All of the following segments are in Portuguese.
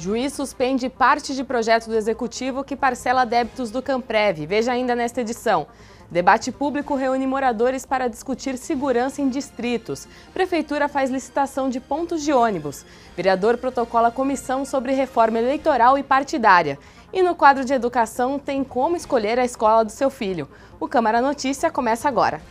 Juiz suspende parte de projeto do Executivo que parcela débitos do Camprev. Veja ainda nesta edição. Debate público reúne moradores para discutir segurança em distritos. Prefeitura faz licitação de pontos de ônibus. Vereador protocola comissão sobre reforma eleitoral e partidária. E no quadro de educação tem como escolher a escola do seu filho. O Câmara Notícia começa agora.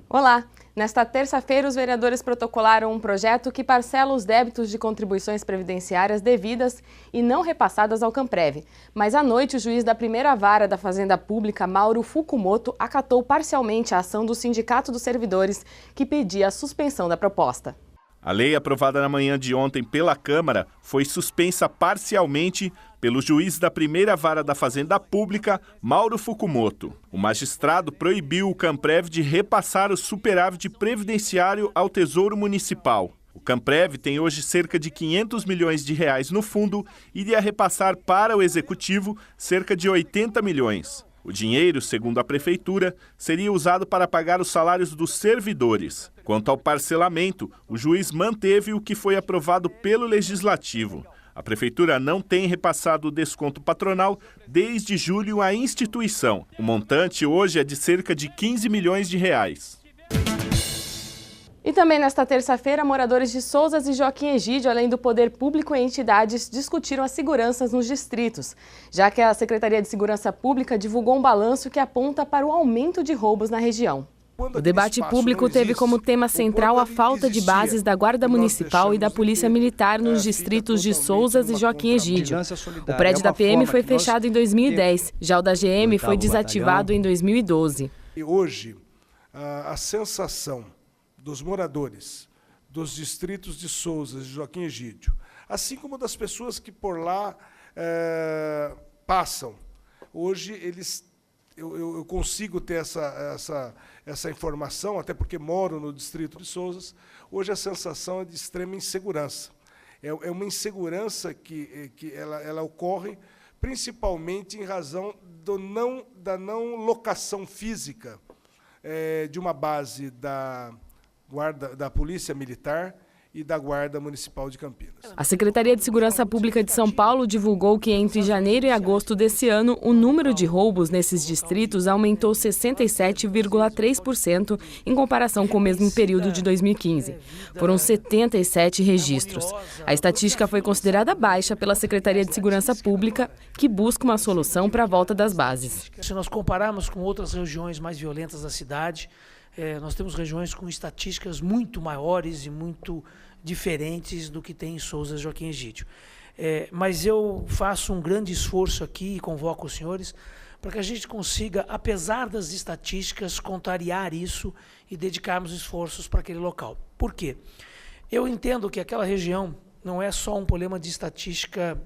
Olá! Nesta terça-feira, os vereadores protocolaram um projeto que parcela os débitos de contribuições previdenciárias devidas e não repassadas ao Camprev. Mas à noite, o juiz da primeira vara da Fazenda Pública, Mauro Fukumoto, acatou parcialmente a ação do Sindicato dos Servidores, que pedia a suspensão da proposta. A lei aprovada na manhã de ontem pela Câmara foi suspensa parcialmente pelo juiz da primeira vara da Fazenda Pública, Mauro Fukumoto. O magistrado proibiu o Camprev de repassar o superávit previdenciário ao Tesouro Municipal. O Camprev tem hoje cerca de 500 milhões de reais no fundo e iria repassar para o Executivo cerca de 80 milhões. O dinheiro, segundo a Prefeitura, seria usado para pagar os salários dos servidores. Quanto ao parcelamento, o juiz manteve o que foi aprovado pelo Legislativo. A Prefeitura não tem repassado o desconto patronal desde julho à instituição. O montante hoje é de cerca de 15 milhões de reais. E também nesta terça-feira, moradores de Sousas e Joaquim Egídio, além do poder público e entidades, discutiram as seguranças nos distritos, já que a Secretaria de Segurança Pública divulgou um balanço que aponta para o aumento de roubos na região. O debate público teve como tema central a falta de bases da Guarda Municipal e da Polícia Militar nos distritos de Sousas e Joaquim Egídio. O prédio da PM foi fechado em 2010, já o da GM foi desativado em 2012. E hoje, a sensação dos moradores dos distritos de Sousas e Joaquim Egídio, assim como das pessoas que por lá passam, hoje eu consigo ter essa informação, até porque moro no distrito de Sousas. Hoje a sensação é de extrema insegurança. É uma insegurança que ela ocorre principalmente em razão da não locação física de uma base da Polícia Militar e da Guarda Municipal de Campinas. A Secretaria de Segurança Pública de São Paulo divulgou que entre janeiro e agosto desse ano, o número de roubos nesses distritos aumentou 67,3% em comparação com o mesmo período de 2015. Foram 77 registros. A estatística foi considerada baixa pela Secretaria de Segurança Pública, que busca uma solução para a volta das bases. Se nós compararmos com outras regiões mais violentas da cidade, nós temos regiões com estatísticas muito maiores e muito diferentes do que tem em Sousas e Joaquim Egídio. Mas eu faço um grande esforço aqui e convoco os senhores para que a gente consiga, apesar das estatísticas, contrariar isso e dedicarmos esforços para aquele local. Por quê? Eu entendo que aquela região não é só um problema de estatística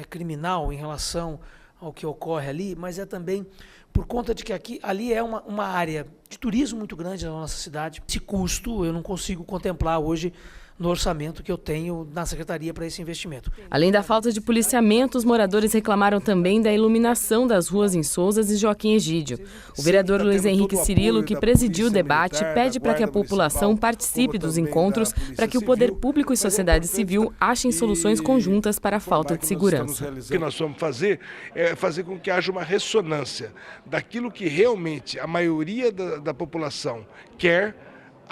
criminal em relação ao que ocorre ali, mas é também por conta de que ali é uma área de turismo muito grande na nossa cidade. Esse custo eu não consigo contemplar hoje no orçamento que eu tenho na Secretaria para esse investimento. Além da falta de policiamento, os moradores reclamaram também da iluminação das ruas em Sousas e Joaquim Egídio. O vereador Luiz Henrique Cirilo, que presidiu o debate, pede para que a população participe dos encontros para que o poder público e sociedade civil achem soluções conjuntas para a falta de segurança. O que nós vamos fazer é fazer com que haja uma ressonância daquilo que realmente a maioria da população quer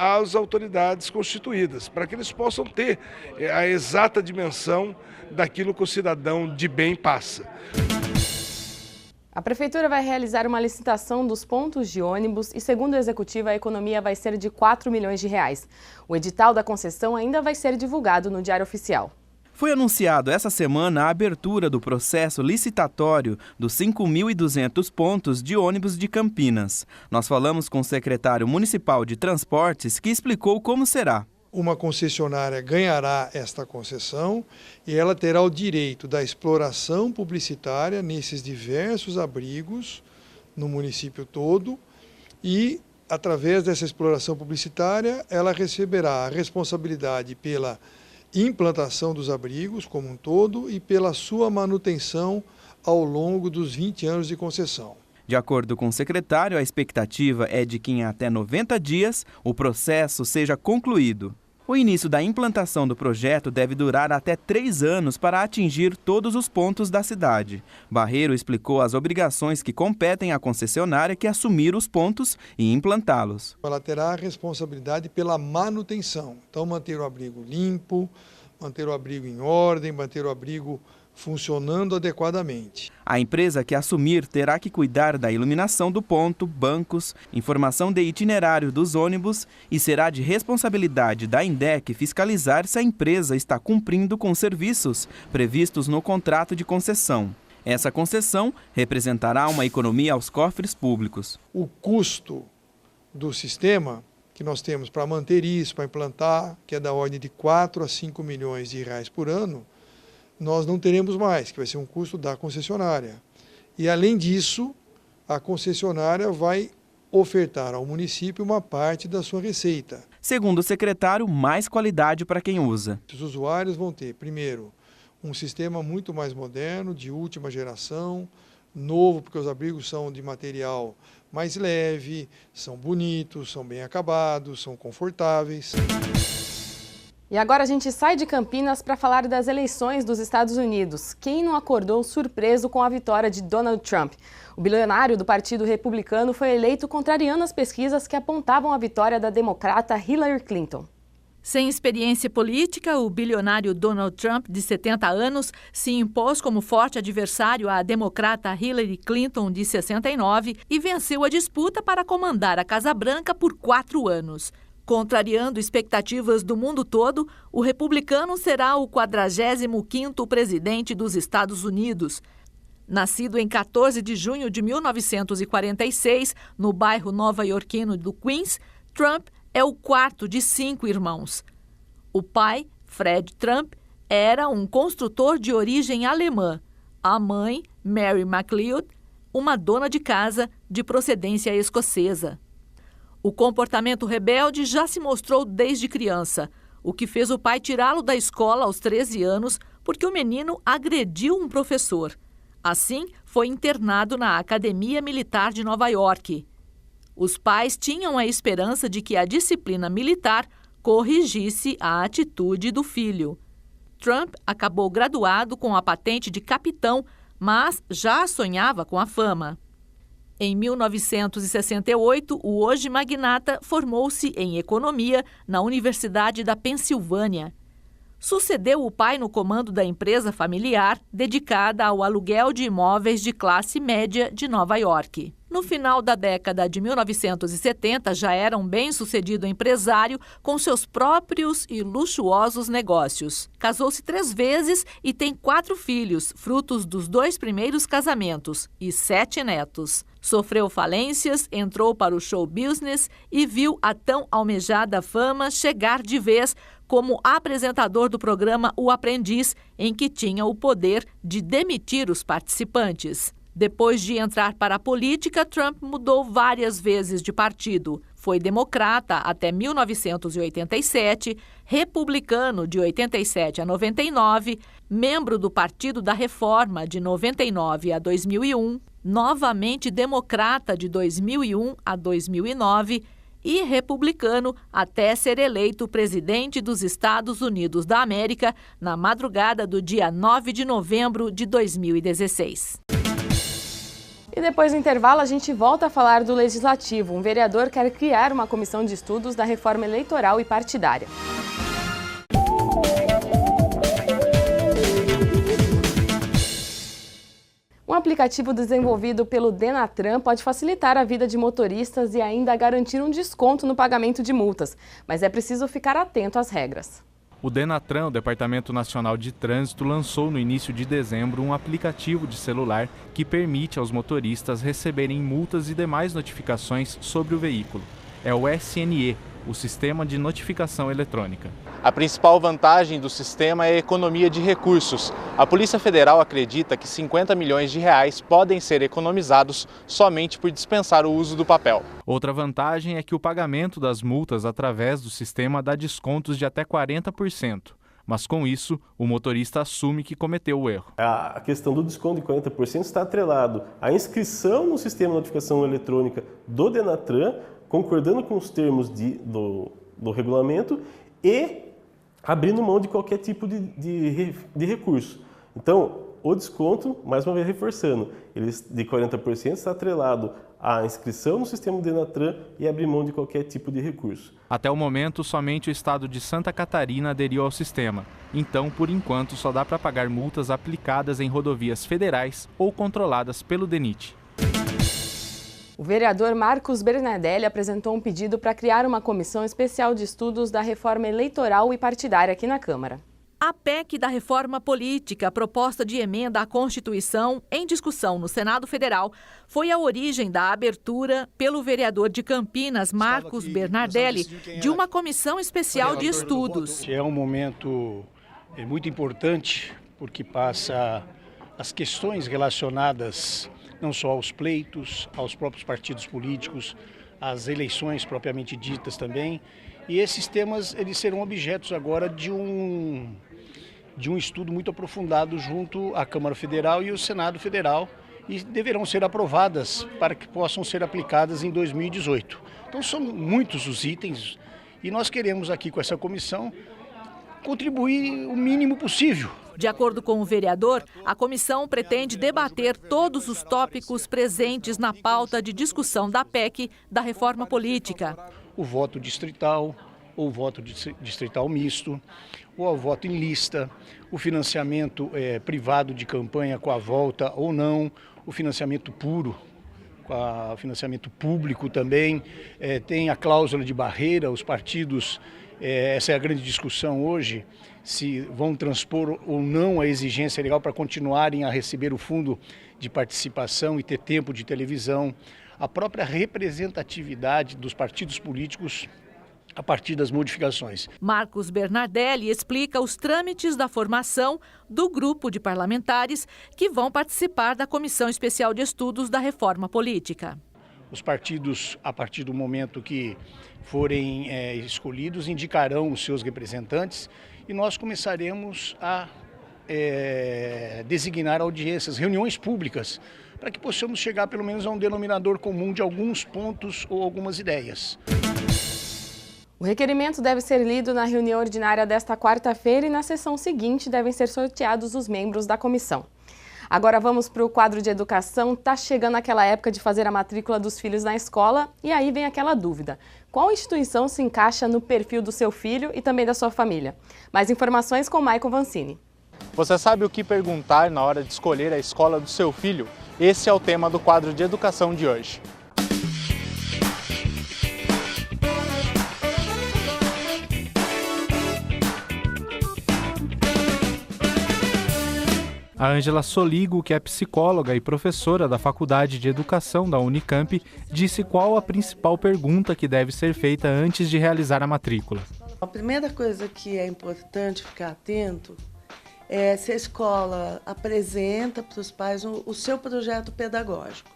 às autoridades constituídas, para que eles possam ter a exata dimensão daquilo que o cidadão de bem passa. A Prefeitura vai realizar uma licitação dos pontos de ônibus e, segundo o Executivo, a economia vai ser de 4 milhões de reais. O edital da concessão ainda vai ser divulgado no Diário Oficial. Foi anunciado essa semana a abertura do processo licitatório dos 5.200 pontos de ônibus de Campinas. Nós falamos com o secretário municipal de Transportes, que explicou como será. Uma concessionária ganhará esta concessão e ela terá o direito da exploração publicitária nesses diversos abrigos no município todo e, através dessa exploração publicitária, ela receberá a responsabilidade pela implantação dos abrigos como um todo e pela sua manutenção ao longo dos 20 anos de concessão. De acordo com o secretário, a expectativa é de que em até 90 dias o processo seja concluído. O início da implantação do projeto deve durar até 3 anos para atingir todos os pontos da cidade. Barreiro explicou as obrigações que competem à concessionária que assumir os pontos e implantá-los. Ela terá a responsabilidade pela manutenção, então manter o abrigo limpo, manter o abrigo em ordem, manter o abrigo funcionando adequadamente. A empresa que assumir terá que cuidar da iluminação do ponto, bancos, informação de itinerário dos ônibus e será de responsabilidade da INDEC fiscalizar se a empresa está cumprindo com os serviços previstos no contrato de concessão. Essa concessão representará uma economia aos cofres públicos. O custo do sistema que nós temos para manter isso, para implantar, que é da ordem de 4 a 5 milhões de reais por ano, nós não teremos mais, que vai ser um custo da concessionária. E, além disso, a concessionária vai ofertar ao município uma parte da sua receita. Segundo o secretário, mais qualidade para quem usa. Os usuários vão ter, primeiro, um sistema muito mais moderno, de última geração, novo, porque os abrigos são de material mais leve, são bonitos, são bem acabados, são confortáveis. E agora a gente sai de Campinas para falar das eleições dos Estados Unidos. Quem não acordou surpreso com a vitória de Donald Trump? O bilionário do Partido Republicano foi eleito contrariando as pesquisas que apontavam a vitória da democrata Hillary Clinton. Sem experiência política, o bilionário Donald Trump, de 70 anos, se impôs como forte adversário à democrata Hillary Clinton, de 69, e venceu a disputa para comandar a Casa Branca por 4 anos. Contrariando expectativas do mundo todo, o republicano será o 45º presidente dos Estados Unidos. Nascido em 14 de junho de 1946, no bairro nova-iorquino do Queens, Trump é o 4º de 5 irmãos. O pai, Fred Trump, era um construtor de origem alemã. A mãe, Mary MacLeod, uma dona de casa de procedência escocesa. O comportamento rebelde já se mostrou desde criança, o que fez o pai tirá-lo da escola aos 13 anos porque o menino agrediu um professor. Assim, foi internado na Academia Militar de Nova York. Os pais tinham a esperança de que a disciplina militar corrigisse a atitude do filho. Trump acabou graduado com a patente de capitão, mas já sonhava com a fama. Em 1968, o hoje magnata formou-se em economia na Universidade da Pensilvânia. Sucedeu o pai no comando da empresa familiar dedicada ao aluguel de imóveis de classe média de Nova York. No final da década de 1970, já era um bem-sucedido empresário com seus próprios e luxuosos negócios. Casou-se 3 vezes e tem 4 filhos, frutos dos 2 primeiros casamentos, e 7 netos. Sofreu falências, entrou para o show business e viu a tão almejada fama chegar de vez como apresentador do programa O Aprendiz, em que tinha o poder de demitir os participantes. Depois de entrar para a política, Trump mudou várias vezes de partido. Foi democrata até 1987, republicano de 87 a 99, membro do Partido da Reforma de 99 a 2001, novamente democrata de 2001 a 2009 e republicano até ser eleito presidente dos Estados Unidos da América na madrugada do dia 9 de novembro de 2016. E depois do intervalo, a gente volta a falar do Legislativo. Um vereador quer criar uma comissão de estudos da reforma eleitoral e partidária. Um aplicativo desenvolvido pelo Denatran pode facilitar a vida de motoristas e ainda garantir um desconto no pagamento de multas. Mas é preciso ficar atento às regras. O Denatran, o Departamento Nacional de Trânsito, lançou no início de dezembro um aplicativo de celular que permite aos motoristas receberem multas e demais notificações sobre o veículo. É o SNE, o Sistema de Notificação Eletrônica. A principal vantagem do sistema é a economia de recursos. A Polícia Federal acredita que 50 milhões de reais podem ser economizados somente por dispensar o uso do papel. Outra vantagem é que o pagamento das multas através do sistema dá descontos de até 40%. mas com isso, o motorista assume que cometeu o erro. A questão do desconto de 40% está atrelado à inscrição no sistema de notificação eletrônica do Denatran, concordando com os termos do regulamento e abrindo mão de qualquer tipo de recurso. Então, o desconto, mais uma vez reforçando, ele de 40% está atrelado à inscrição no sistema do Denatran e abrir mão de qualquer tipo de recurso. Até o momento, somente o estado de Santa Catarina aderiu ao sistema. Então, por enquanto, só dá para pagar multas aplicadas em rodovias federais ou controladas pelo DENIT. O vereador Marcos Bernardelli apresentou um pedido para criar uma comissão especial de estudos da reforma eleitoral e partidária aqui na Câmara. A PEC da reforma política, proposta de emenda à Constituição, em discussão no Senado Federal, foi a origem da abertura pelo vereador de Campinas, Marcos Bernardelli, de uma comissão especial de estudos. É um momento muito importante, porque passa as questões relacionadas não só aos pleitos, aos próprios partidos políticos, às eleições propriamente ditas também. E esses temas eles serão objetos agora de um estudo muito aprofundado junto à Câmara Federal e ao Senado Federal e deverão ser aprovadas para que possam ser aplicadas em 2018. Então são muitos os itens e nós queremos aqui com essa comissão contribuir o mínimo possível. De acordo com o vereador, a comissão pretende debater todos os tópicos presentes na pauta de discussão da PEC da reforma política. O voto distrital, ou o voto distrital misto, ou o voto em lista, o financiamento privado de campanha com a volta ou não, o financiamento puro, com o financiamento público também, tem a cláusula de barreira, os partidos, essa é a grande discussão hoje, se vão transpor ou não a exigência legal para continuarem a receber o fundo de participação e ter tempo de televisão, a própria representatividade dos partidos políticos a partir das modificações. Marcos Bernardelli explica os trâmites da formação do grupo de parlamentares que vão participar da Comissão Especial de Estudos da Reforma Política. Os partidos, a partir do momento que forem escolhidos, indicarão os seus representantes e nós começaremos a designar audiências, reuniões públicas, para que possamos chegar pelo menos a um denominador comum de alguns pontos ou algumas ideias. O requerimento deve ser lido na reunião ordinária desta quarta-feira e na sessão seguinte devem ser sorteados os membros da comissão. Agora vamos para o quadro de educação. Está chegando aquela época de fazer a matrícula dos filhos na escola e aí vem aquela dúvida. Qual instituição se encaixa no perfil do seu filho e também da sua família? Mais informações com Maicon Vancini. Você sabe o que perguntar na hora de escolher a escola do seu filho? Esse é o tema do quadro de educação de hoje. A Ângela Soligo, que é psicóloga e professora da Faculdade de Educação da Unicamp, disse qual a principal pergunta que deve ser feita antes de realizar a matrícula. A primeira coisa que é importante ficar atento é se a escola apresenta para os pais o seu projeto pedagógico.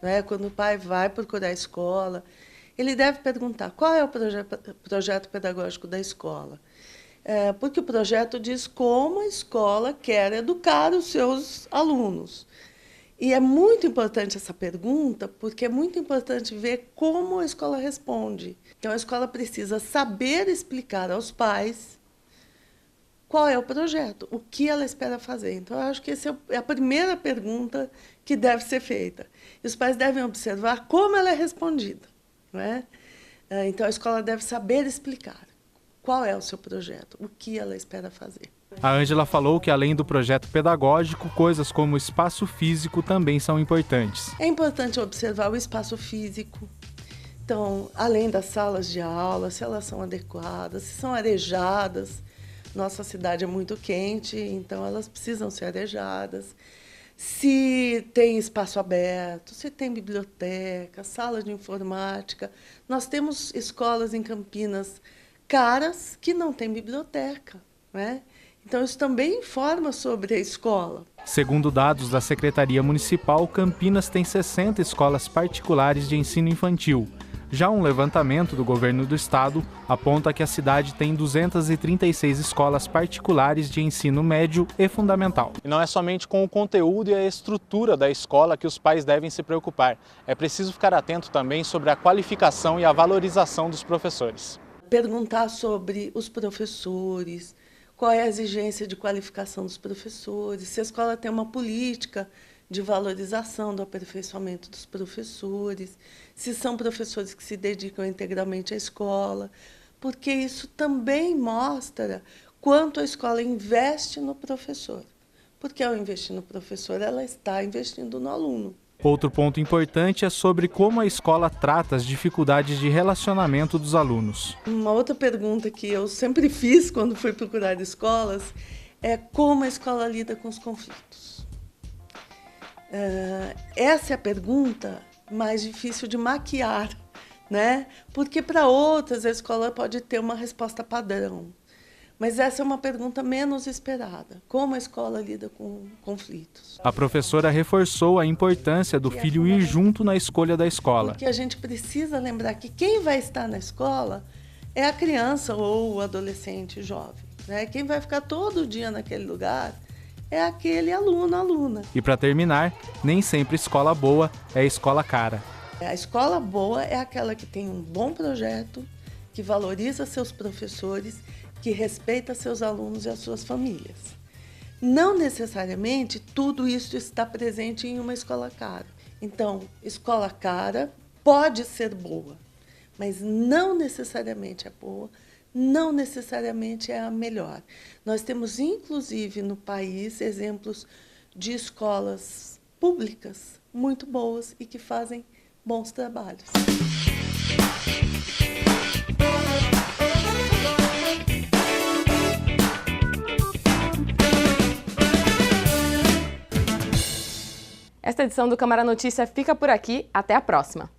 Né? Quando o pai vai procurar a escola, ele deve perguntar qual é o projeto pedagógico da escola. Porque o projeto diz como a escola quer educar os seus alunos. E é muito importante essa pergunta, porque é muito importante ver como a escola responde. Então, a escola precisa saber explicar aos pais qual é o projeto, o que ela espera fazer. Então, eu acho que essa é a primeira pergunta que deve ser feita. E os pais devem observar como ela é respondida. Não é? Então, a escola deve saber explicar qual é o seu projeto, o que ela espera fazer. A Ângela falou que, além do projeto pedagógico, coisas como o espaço físico também são importantes. É importante observar o espaço físico. Então, além das salas de aula, se elas são adequadas, se são arejadas. Nossa cidade é muito quente, então elas precisam ser arejadas. Se tem espaço aberto, se tem biblioteca, sala de informática. Nós temos escolas em Campinas caras que não têm biblioteca, né? Então, isso também informa sobre a escola. Segundo dados da Secretaria Municipal, Campinas tem 60 escolas particulares de ensino infantil. Já um levantamento do governo do estado aponta que a cidade tem 236 escolas particulares de ensino médio e fundamental. E não é somente com o conteúdo e a estrutura da escola que os pais devem se preocupar. É preciso ficar atento também sobre a qualificação e a valorização dos professores. Perguntar sobre os professores, qual é a exigência de qualificação dos professores, se a escola tem uma política de valorização do aperfeiçoamento dos professores, se são professores que se dedicam integralmente à escola, porque isso também mostra quanto a escola investe no professor. Porque ao investir no professor, ela está investindo no aluno. Outro ponto importante é sobre como a escola trata as dificuldades de relacionamento dos alunos. Uma outra pergunta que eu sempre fiz quando fui procurar escolas é como a escola lida com os conflitos. Essa é a pergunta mais difícil de maquiar, né? Porque para outras a escola pode ter uma resposta padrão. Mas essa é uma pergunta menos esperada. Como a escola lida com conflitos? A professora reforçou a importância do filho ir junto na escolha da escola. Porque a gente precisa lembrar que quem vai estar na escola é a criança ou o adolescente jovem, né? Quem vai ficar todo dia naquele lugar é aquele aluno, aluna. E para terminar, nem sempre escola boa é escola cara. A escola boa é aquela que tem um bom projeto, que valoriza seus professores, que respeita seus alunos e as suas famílias. Não necessariamente tudo isso está presente em uma escola cara. Então, escola cara pode ser boa, mas não necessariamente é boa, não necessariamente é a melhor. Nós temos, inclusive, no país, exemplos de escolas públicas muito boas e que fazem bons trabalhos. Esta edição do Câmara Notícia fica por aqui. Até a próxima!